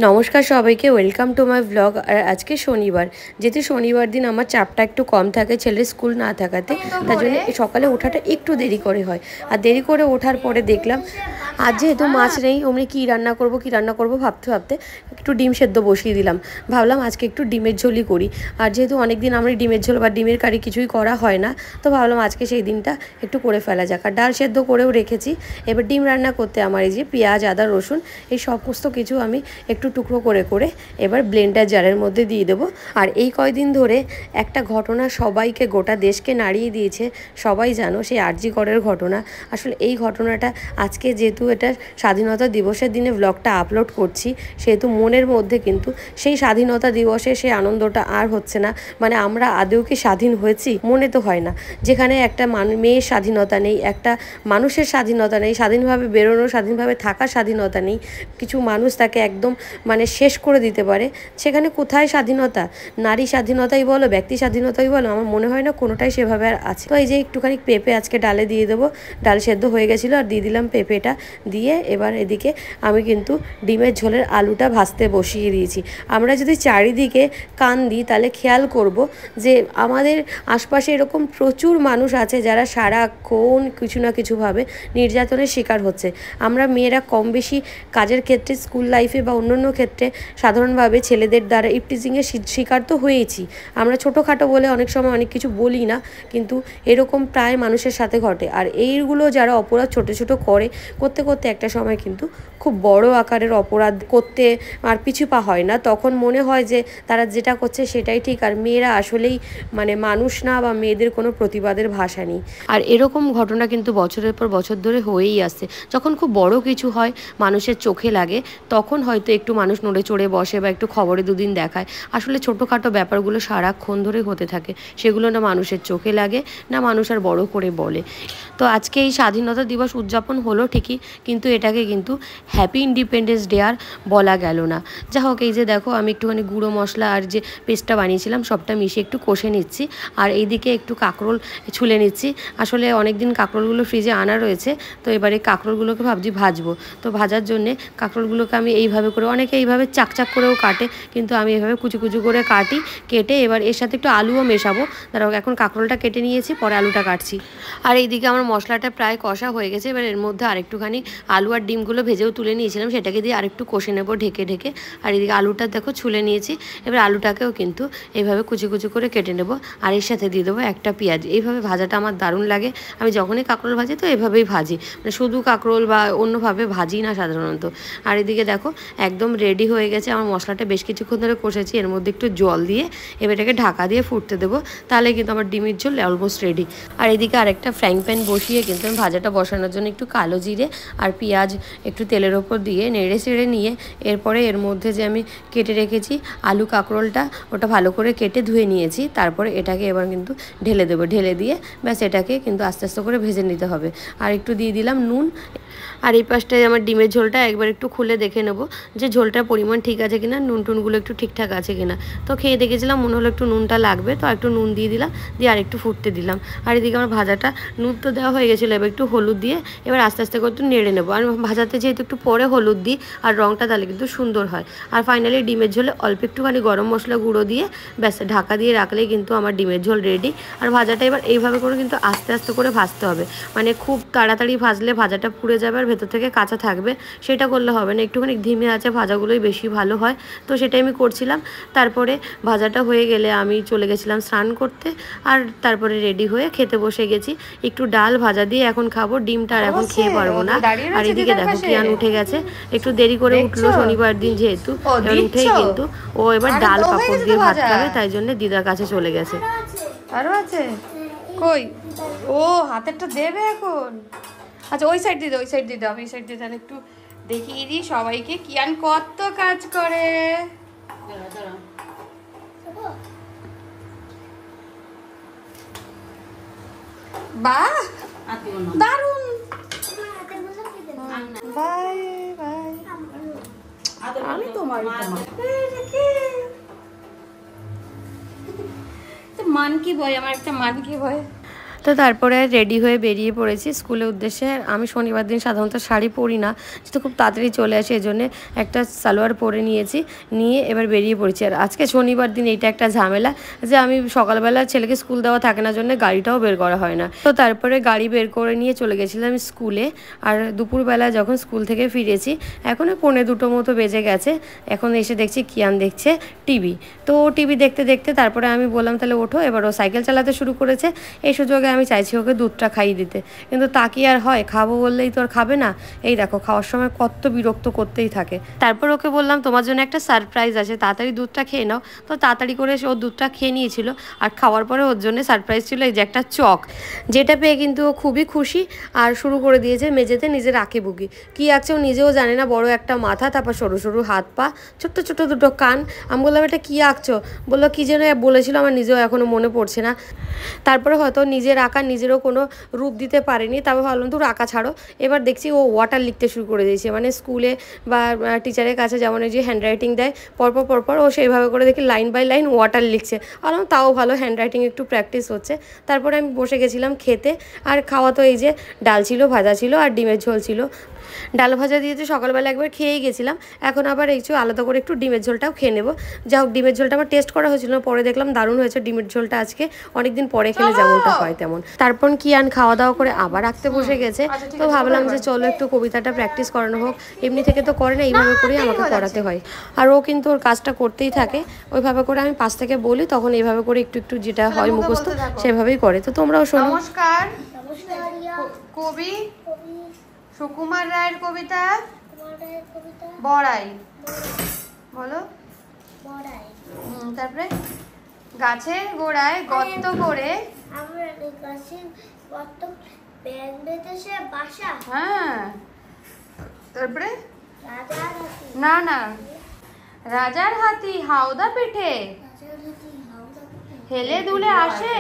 নমস্কার সবাইকে, welcome to my blog. আর আজকে শনিবার, যেহেতু শনিবার দিন আমার চাপটা একটু কম থাকে ছেলের স্কুল না থাকাতে, তার জন্য সকালে ওঠাটা একটু দেরি করে হয়। আর দেরি করে ওঠার পরে দেখলাম আজ যেহেতু মাছ নেই, অমনি কী রান্না করব ভাবতে ভাবতে একটু ডিম সেদ্ধ বসিয়ে দিলাম। ভাবলাম আজকে একটু ডিমের ঝোলই করি। আর যেহেতু অনেক দিন আমরা ডিমের ঝোল বা ডিমের কারি কিছুই করা হয় না, তো ভাবলাম আজকে সেই দিনটা একটু করে ফেলা যাক। আর ডাল সেদ্ধ করেও রেখেছি। এবার ডিম রান্না করতে আমার এই যে পেঁয়াজ, আদা, রসুন এই সমস্ত কিছু আমি একটু টুকরো করে করে এবার ব্লেন্ডার জারের মধ্যে দিয়ে দেবো। আর এই কয়দিন ধরে একটা ঘটনা সবাইকে, গোটা দেশকে নাড়িয়ে দিয়েছে। সবাই জানো সেই আরজি করের ঘটনা। আসলে এই ঘটনাটা আজকে যেহেতু এটা স্বাধীনতা দিবসের দিনে ব্লগটা আপলোড করছি, সেহেতু মনের মধ্যে কিন্তু সেই স্বাধীনতা দিবসে সেই আনন্দটা আর হচ্ছে না। মানে আমরা আদৌ কি স্বাধীন হয়েছি? মনে তো হয় না। যেখানে একটা মেয়ের স্বাধীনতা নেই, একটা মানুষের স্বাধীনতা নেই, স্বাধীনভাবে বেরোনো, স্বাধীনভাবে থাকার স্বাধীনতা নেই, কিছু মানুষ তাকে একদম মানে শেষ করে দিতে পারে, সেখানে কোথায় স্বাধীনতা? নারী স্বাধীনতাই বলো, ব্যক্তি স্বাধীনতাই বলো, আমার মনে হয় না কোনোটাই সেভাবে আর আছে। তো এই যে একটুখানি পেঁপে আজকে ডালে দিয়ে দেবো। ডাল সেদ্ধ হয়ে গেছিলো আর দিয়ে দিলাম পেঁপেটা। দিয়ে এবার এদিকে আমি কিন্তু ডিমের ঝোলের আলুটা ভাজতে বসিয়ে দিয়েছি। আমরা যদি চারিদিকে কান দিই তাহলে খেয়াল করব যে আমাদের আশপাশে এরকম প্রচুর মানুষ আছে যারা সারাক্ষণ কিছু না কিছুভাবে নির্যাতনের শিকার হচ্ছে। আমরা মেয়েরা কম বেশি কাজের ক্ষেত্রে, স্কুল লাইফে বা অন্যান্য ক্ষেত্রে সাধারণভাবে ছেলেদের দ্বারা ইপটিজিংয়ের শিকার তো হয়েছি। আমরা ছোটোখাটো বলে অনেক সময় অনেক কিছু বলি না, কিন্তু এরকম প্রায় মানুষের সাথে ঘটে। আর এইগুলো যারা অপরাধ ছোটো ছোটো করতে করতে একটা সময় কিন্তু খুব বড় আকারের অপরাধ করতে আর পিছু পা হয় না। তখন মনে হয় যে তারা যেটা করছে সেটাই ঠিক, আর মেয়েরা আসলেই মানে মানুষ না, বা মেয়েদের কোনো প্রতিবাদের ভাষা নেই। আর এরকম ঘটনা কিন্তু বছরের পর বছর ধরে হয়েই আসছে। যখন খুব বড় কিছু হয়, মানুষের চোখে লাগে, তখন হয়তো একটু মানুষ নড়ে চড়ে বসে বা একটু খবরে দুদিন দেখায়। আসলে ছোটোখাটো ব্যাপারগুলো সারাক্ষণ ধরে হতে থাকে, সেগুলো না মানুষের চোখে লাগে, না মানুষ আর বড় করে বলে। তো আজকে এই স্বাধীনতা দিবস উদযাপন হলো ঠিকই, কিন্তু এটাকে কিন্তু হ্যাপি ইন্ডিপেন্ডেন্স ডে আর বলা গেল না। যা হোক, এই যে দেখো আমি একটুখানি গুঁড়ো মশলা আর যে পেস্টটা বানিয়েছিলাম সবটা মিশিয়ে একটু কষে নিচ্ছি। আর এইদিকে একটু কাঁকরোল ছুলে নিচ্ছি। আসলে অনেক দিন কাঁকরোলগুলো ফ্রিজে আনা রয়েছে, তো এবারে কাঁকরোলগুলোকে ভাবছি ভাজবো। তো ভাজার জন্যে কাঁকরোলগুলোকে আমি এইভাবে করে, অনেকে এইভাবে চাকচাক করেও কাটে, কিন্তু আমি এভাবে কুচি কুচি করে কেটে এবার এর সাথে একটু আলুও মেশাবো। তারপর এখন কাঁকরোলটা কেটে নিয়েছি, পরে আলুটা কাটছি। আর এইদিকে আমার মশলাটা প্রায় কষা হয়ে গেছে। এবার এর মধ্যে আরেকটুখানি আলু আর ডিমগুলো ভেজেও তুলে নিয়েছিলাম, সেটাকে দিয়ে আরেকটু কষে নেবো ঢেকে ঢেকে। আর এদিকে আলুটা দেখো ছুলে নিয়েছি। এবার আলুটাকেও কিন্তু এইভাবে কুচি কুচি করে কেটে নেবো, আর এর সাথে দিয়ে দেবো একটা পেঁয়াজ। এইভাবে ভাজাটা আমার দারুণ লাগে। আমি যখনই কাঁকরোল ভাজি তো এভাবেই ভাজি, মানে শুধু কাঁকরোল বা অন্যভাবে ভাজি না সাধারণত। আর এদিকে দেখো একদম রেডি হয়ে গেছে আমার মশলাটা। বেশ কিছুক্ষণ ধরে কষেছি, এর মধ্যে একটু জল দিয়ে এবার এটাকে ঢাকা দিয়ে ফুটতে দেবো, তাহলে কিন্তু আমার ডিমের ঝোল অলমোস্ট রেডি। আর এদিকে আরেকটা ফ্রাইং প্যান বসিয়ে কিন্তু আমি ভাজাটা বসানোর জন্য একটু কালো জিরে আর পেঁয়াজ একটু তেলের ওপর দিয়ে নেড়ে চেড়ে নিয়ে, এরপরে এর মধ্যে যে আমি কেটে রেখেছি আলু কাঁকরোলটা, ওটা ভালো করে কেটে ধুয়ে নিয়েছি। তারপরে এটাকে এবার কিন্তু ঢেলে দেবো। ঢেলে দিয়ে ব্যাস এটাকে কিন্তু আস্তে আস্তে করে ভেজে নিতে হবে। আর একটু দিয়ে দিলাম নুন। আর এই পাশটায় আমার ডিমের ঝোলটা একবার একটু খুলে দেখে নেবো যে ঝোলটার পরিমাণ ঠিক আছে কিনা, নুন টুনগুলো একটু ঠিকঠাক আছে কিনা। তো খেয়ে দেখেছিলাম, মনে হলো একটু নুনটা লাগবে, তো একটু নুন দিয়ে দিলাম, দিয়ে আর একটু ফুটতে দিলাম। আর এদিকে আমার ভাজাটা নুন তো দেওয়া হয়ে গেছিলো, এবার একটু হলুদ দিয়ে এবার আস্তে আস্তে করে একটু নেড়ে নেবো। আর ভাজাতে যেহেতু একটু পরে হলুদ দিই আর রঙটা তাহলে কিন্তু সুন্দর হয়। আর ফাইনালি ডিমের ঝোলে অল্প একটুখানি গরম মশলা গুঁড়ো দিয়ে ব্যাস ঢাকা দিয়ে রাখলেই কিন্তু আমার ডিমের ঝোল রেডি। আর ভাজাটা এবার এইভাবে করে কিন্তু আস্তে আস্তে করে ভাজতে হবে, মানে খুব তাড়াতাড়ি ভাজলে ভাজাটা পুড়ে যাবে আর ভেতর থেকে কাঁচা থাকবে, সেটা করলে হবে না। একটুখানি ধিমে আছে ভাজাগুলোই বেশি ভালো হয়, তো সেটাই আমি করছিলাম। তারপরে ভাজাটা হয়ে গেলে আমি চলে গেছিলাম স্নান করতে, আর তারপরে রেডি হয়ে খেতে বসে গেছি। একটু ডাল ভাজা দিয়ে এখন খাবো, ডিমটা আর এখন খেয়ে পারবো না। আর এদিকে দেখো কিয়ান উঠে গেছে, একটু দেরি করে উঠলো শনিবার দিন যেহেতু, এবার উঠেই কিন্তু ও এবার ডাল পাঁপড় দিয়ে ভাত খাবে, তাই জন্য দিদার কাছে চলে গেছে। আরো আছে কই? ও হাতেরটা দেবে এখন। আচ্ছা ওই সাইড দিয়ে দাও, ওই সাইড দিয়ে দাও। আমি এই সাইড দিয়ে তাহলে একটু দেখিয়ে দিই সবাইকে কিয়ান কত কাজ করে। বাহ দারুন। Bye bye. আমি তোমার মান কি বয়, আমার একটা মান কি বয়। তো তারপরে রেডি হয়ে বেরিয়ে পড়েছি স্কুলের উদ্দেশ্যে। আমি শনিবার দিন সাধারণত শাড়ি পরি না, যেহেতু খুব তাড়াতাড়ি চলে আসে, এই জন্যে একটা সালোয়ার পরে নিয়েছি, নিয়ে এবার বেরিয়ে পড়েছি। আর আজকে শনিবার দিন এইটা একটা ঝামেলা যে আমি সকালবেলা ছেলেকে স্কুল দেওয়া থাকে না জন্য গাড়িটাও বের করা হয় না। তো তারপরে গাড়ি বের করে নিয়ে চলে গেছিলাম স্কুলে। আর দুপুরবেলা যখন স্কুল থেকে ফিরেছি, এখনও 1:45 মতো বেজে গেছে, এখন এসে দেখছি কিয়ান দেখছে টিভি। তো টিভি দেখতে দেখতে তারপরে আমি বললাম তাহলে ওঠো, এবার ও সাইকেল চালাতে শুরু করেছে। এই সুযোগে আমি চাইছি ওকে দুধটা খাইয়ে দিতে, কিন্তু তা কি আর হয়, খাবো বললেই তো আর খাবে না। এই দেখো খাওয়ার সময় কত বিরক্ত করতেই থাকে। তারপর ওকে বললাম তোমার জন্য একটা সারপ্রাইজ আছে, তাড়াতাড়ি দুধটা খেয়ে নাও। তো তাড়াতাড়ি করে ও দুধটা খেয়ে নিয়েছিল, আর খাওয়ার পরে ওর জন্য সারপ্রাইজ ছিল এই যে একটা চক, যেটা পেয়ে কিন্তু ও খুবই খুশি। আর শুরু করে দিয়েছে মেঝেতে নিজের আঁকিবুকি, কী আঁকছে ও নিজেও জানে না। বড় একটা মাথা, তারপর সরু সরু হাত পা, ছোট্ট ছোট্ট দুটো কান। আমি বললাম এটা কী আঁকছো, বললো কী যেন বলেছিল, আমার নিজেও এখনও মনে পড়ছে না। তারপরে হয়তো নিজের আঁকা নিজেরও কোনো রূপ দিতে পারেনি, তারপর ভাবলাম তোর আঁকা ছাড়ো। এবার দেখছি ও ওয়াটার লিখতে শুরু করে দিয়েছে, মানে স্কুলে বা টিচারের কাছে যেমন যে হ্যান্ড রাইটিং দেয় পরপর পরপর, ও সেইভাবে করে দেখি লাইন বাই লাইন ওয়াটার লিখছে। ভাবলাম তাও ভালো, হ্যান্ড রাইটিং একটু প্র্যাকটিস হচ্ছে। তারপরে আমি বসে গেছিলাম খেতে। আর খাওয়া তো এই যে ডাল ছিল, ভাজা ছিল, আর ডিমের ঝোল ছিল। ডাল ভাজা দিয়েছে সকালবেলা একবার খেয়েই গেছিলাম, এখন আবার একটু আলাদা করে একটু ডিমের ঝোলটাও খেয়ে নেবো। যা হোক ডিমের ঝোলটা আমার টেস্ট করা হয়েছিল না, পরে দেখলাম দারুণ হয়েছে ডিমের ঝোলটা আজকে, অনেকদিন পরে খেলে যেমনটা হয় তেমন। তারপর কিয়ান খাওয়া দাওয়া করে আবার আঁকতে বসে গেছে। তো ভাবলাম যে চলো একটু কবিতাটা প্র্যাকটিস করানো হোক, এমনি থেকে তো করে না, এইভাবে করেই আমাকে করাতে হয়। আর ও কিন্তু ওর কাজটা করতেই থাকে, ওইভাবে করে আমি পাশ থেকে বলি, তখন এইভাবে করে একটু একটু যেটা হয় মুখস্থ সেভাবেই করে। তো তোমরাও শোনো। নমস্কার। কবি সুকুমার রায়ের কবিতা বড়াই। বলো। তারপরে গাছের গোড়ায় গর্ত করে, হ্যাঁ। তারপরে না না, রাজার হাতি হাওদা পিঠে হেলে দুলে আসে,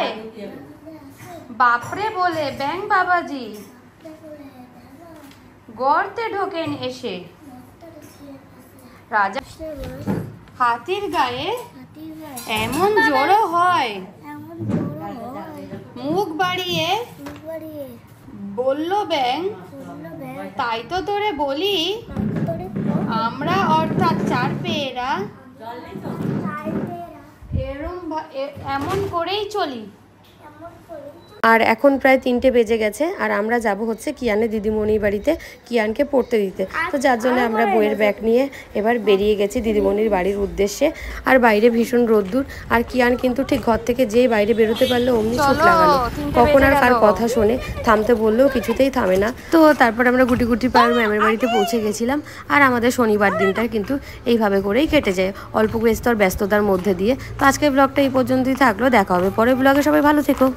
বাপরে বলে ব্যাং বাবাজি গর্তে ঢোকেন এসে। রাজা হাতির গায়ে এমন জোরও হয়, মুখ বাড়িয়ে বলল ব্যাং, তাই তো তোরে বলি আমরা অর্থাৎ চার পেয়েরা এমন করেই চলি। আর এখন প্রায় 3টে বেজে গেছে, আর আমরা যাব হচ্ছে কিয়ানের দিদিমণির বাড়িতে কিয়ানকে পড়তে দিতে। তো যার জন্য আমরা বইয়ের ব্যাগ নিয়ে এবার বেরিয়ে গেছি দিদিমণির বাড়ির উদ্দেশ্যে। আর বাইরে ভীষণ রোদ্দুর, আর কিয়ান কিন্তু ঠিক ঘর থেকে যেই বাইরে বেরোতে পারলো অমনি ছুট লাগালো, কখন আর কার কথা শোনে, থামতে বললেও কিছুতেই থামে না। তো তারপর আমরা গুটি গুটি পাড়ার ম্যামের বাড়িতে পৌঁছে গেছিলাম। আর আমাদের শনিবার দিনটা কিন্তু এইভাবে করেই কেটে যায়, অল্প ব্যস্ততার মধ্যে দিয়ে। তো আজকের ব্লগটা এই পর্যন্তই থাকলো, দেখা হবে পরের ব্লগে, সবাই ভালো থেকো।